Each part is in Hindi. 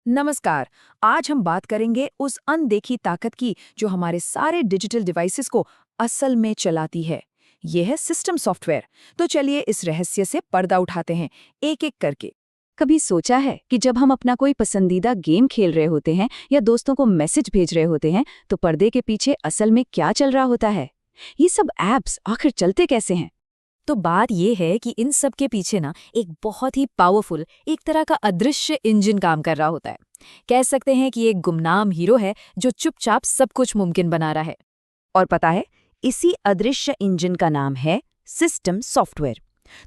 नमस्कार। आज हम बात करेंगे उस अनदेखी ताकत की जो हमारे सारे डिजिटल डिवाइसेस को असल में चलाती है। यह है सिस्टम सॉफ्टवेयर। तो चलिए इस रहस्य से पर्दा उठाते हैं, एक एक करके। कभी सोचा है कि जब हम अपना कोई पसंदीदा गेम खेल रहे होते हैं या दोस्तों को मैसेज भेज रहे होते हैं तो पर्दे के पीछे असल में क्या चल रहा होता है? ये सब ऐप्स आखिर चलते कैसे हैं? तो बात यह है कि इन सब के पीछे ना एक बहुत ही पावरफुल, एक तरह का अदृश्य इंजन काम कर रहा होता है। कह सकते हैं कि एक गुमनाम हीरो है जो चुपचाप सब कुछ मुमकिन बना रहा है। और पता है, इसी अदृश्य इंजन का नाम है सिस्टम सॉफ्टवेयर।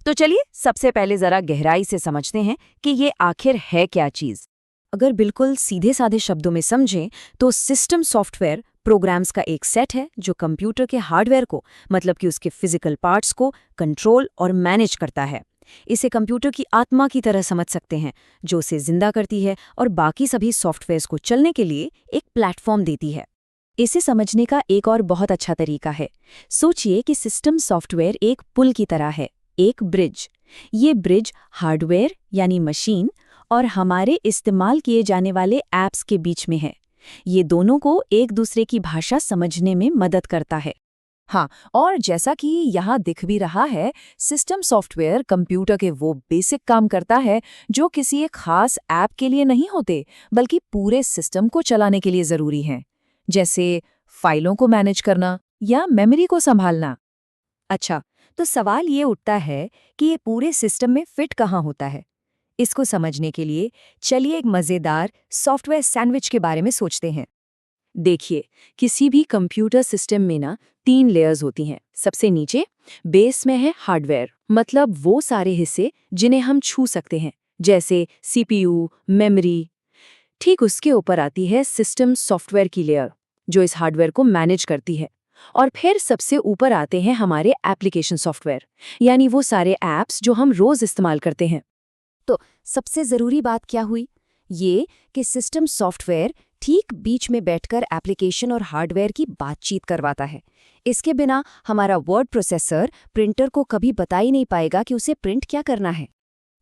तो चलिए सबसे पहले जरा गहराई से समझते हैं कि ये आखिर है क्या चीज। अगर बिल्कुल सीधे साधे शब्दों में समझें तो सिस्टम सॉफ्टवेयर प्रोग्राम्स का एक सेट है जो कंप्यूटर के हार्डवेयर को, मतलब कि उसके फिजिकल पार्ट्स को कंट्रोल और मैनेज करता है। इसे कंप्यूटर की आत्मा की तरह समझ सकते हैं, जो उसे जिंदा करती है और बाकी सभी सॉफ्टवेयर्स को चलने के लिए एक प्लेटफॉर्म देती है। इसे समझने का एक और बहुत अच्छा तरीका है। सोचिए कि सिस्टम सॉफ्टवेयर एक पुल की तरह है, एक ब्रिज। ये ब्रिज हार्डवेयर यानी मशीन और हमारे इस्तेमाल किए जाने वाले ऐप्स के बीच में है। ये दोनों को एक दूसरे की भाषा समझने में मदद करता है। हाँ, और जैसा कि यहाँ दिख भी रहा है, सिस्टम सॉफ्टवेयर कंप्यूटर के वो बेसिक काम करता है जो किसी एक खास ऐप के लिए नहीं होते, बल्कि पूरे सिस्टम को चलाने के लिए ज़रूरी हैं। जैसे फाइलों को मैनेज करना या मेमोरी को संभालना। अच्छा, तो सवाल ये उठता है कि ये पूरे सिस्टम में फिट कहाँ होता है। इसको समझने के लिए चलिए एक मज़ेदार सॉफ्टवेयर सैंडविच के बारे में सोचते हैं। देखिए, किसी भी कंप्यूटर सिस्टम में ना 3 लेयर्स होती हैं। सबसे नीचे बेस में है हार्डवेयर, मतलब वो सारे हिस्से जिन्हें हम छू सकते हैं, जैसे सीपीयू, मेमोरी। ठीक उसके ऊपर आती है सिस्टम सॉफ्टवेयर की लेयर, जो इस हार्डवेयर को मैनेज करती है। और फिर सबसे ऊपर आते हैं हमारे एप्लीकेशन सॉफ्टवेयर, यानी वो सारे ऐप्स जो हम रोज इस्तेमाल करते हैं। तो सबसे ज़रूरी बात क्या हुई? ये कि सिस्टम सॉफ्टवेयर ठीक बीच में बैठकर एप्लीकेशन और हार्डवेयर की बातचीत करवाता है। इसके बिना हमारा वर्ड प्रोसेसर प्रिंटर को कभी बता ही नहीं पाएगा कि उसे प्रिंट क्या करना है।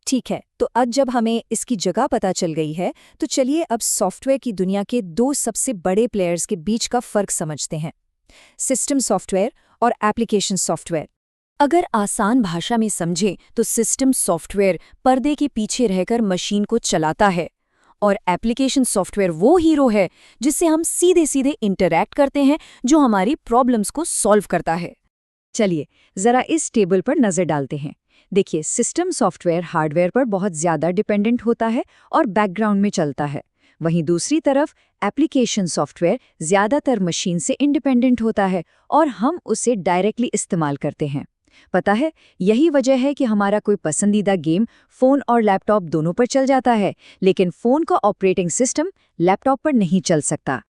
ठीक है, तो अब जब हमें इसकी जगह पता चल गई है, तो चलिए अब सॉफ्टवेयर की दुनिया के 2 सबसे बड़े प्लेयर्स के बीच का फ़र्क समझते हैं, सिस्टम सॉफ्टवेयर और एप्लीकेशन सॉफ्टवेयर। अगर आसान भाषा में समझें तो सिस्टम सॉफ्टवेयर पर्दे के पीछे रहकर मशीन को चलाता है और एप्लीकेशन सॉफ्टवेयर वो हीरो है जिससे हम सीधे सीधे इंटरैक्ट करते हैं, जो हमारी प्रॉब्लम्स को सॉल्व करता है। चलिए जरा इस टेबल पर नजर डालते हैं। देखिए, सिस्टम सॉफ्टवेयर हार्डवेयर पर बहुत ज्यादा डिपेंडेंट होता है और बैकग्राउंड में चलता है। वहीं दूसरी तरफ एप्लीकेशन सॉफ्टवेयर ज्यादातर मशीन से इंडिपेंडेंट होता है और हम उसे डायरेक्टली इस्तेमाल करते हैं। पता है, यही वजह है कि हमारा कोई पसंदीदा गेम फोन और लैपटॉप दोनों पर चल जाता है, लेकिन फोन का ऑपरेटिंग सिस्टम लैपटॉप पर नहीं चल सकता।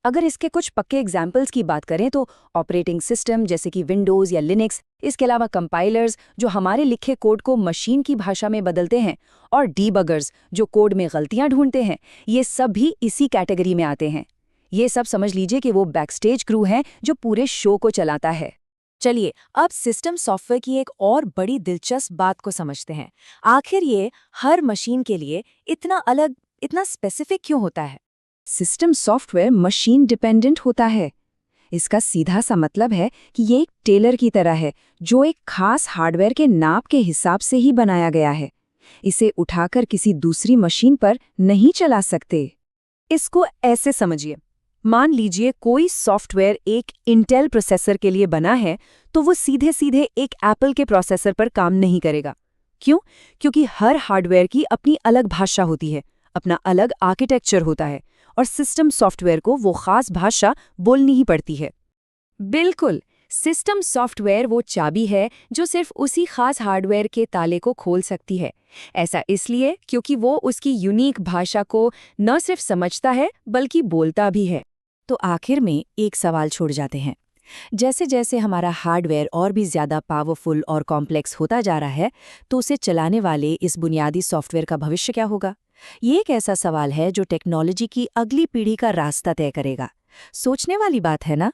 अगर इसके कुछ पक्के एग्जाम्पल्स की बात करें तो ऑपरेटिंग सिस्टम जैसे कि विंडोज़ या लिनक्स, इसके अलावा कंपाइलर्स जो हमारे लिखे कोड को मशीन की भाषा में बदलते हैं, और डीबगर्स जो कोड में गलतियां ढूंढते हैं, ये सब भी इसी कैटेगरी में आते हैं। ये सब समझ लीजिए कि वो बैकस्टेज क्रू हैं जो पूरे शो को चलाता है। चलिए अब सिस्टम सॉफ्टवेयर की एक और बड़ी दिलचस्प बात को समझते हैं। आखिर ये हर मशीन के लिए इतना अलग, इतना स्पेसिफिक क्यों होता है? सिस्टम सॉफ्टवेयर मशीन डिपेंडेंट होता है। इसका सीधा सा मतलब है कि ये एक टेलर की तरह है जो एक खास हार्डवेयर के नाप के हिसाब से ही बनाया गया है। इसे उठाकर किसी दूसरी मशीन पर नहीं चला सकते। इसको ऐसे समझिए, मान लीजिए कोई सॉफ्टवेयर एक इंटेल प्रोसेसर के लिए बना है, तो वो सीधे सीधे एक एप्पल के प्रोसेसर पर काम नहीं करेगा। क्यों? क्योंकि हर हार्डवेयर की अपनी अलग भाषा होती है, अपना अलग आर्किटेक्चर होता है, और सिस्टम सॉफ्टवेयर को वो खास भाषा बोलनी ही पड़ती है। बिल्कुल, सिस्टम सॉफ्टवेयर वो चाबी है जो सिर्फ उसी खास हार्डवेयर के ताले को खोल सकती है। ऐसा इसलिए क्योंकि वो उसकी यूनिक भाषा को न सिर्फ समझता है बल्कि बोलता भी है। तो आखिर में एक सवाल छोड़ जाते हैं, जैसे जैसे हमारा हार्डवेयर और भी ज़्यादा पावरफुल और कॉम्प्लेक्स होता जा रहा है, तो उसे चलाने वाले इस बुनियादी सॉफ्टवेयर का भविष्य क्या होगा? ये एक ऐसा सवाल है जो टेक्नोलॉजी की अगली पीढ़ी का रास्ता तय करेगा। सोचने वाली बात है ना?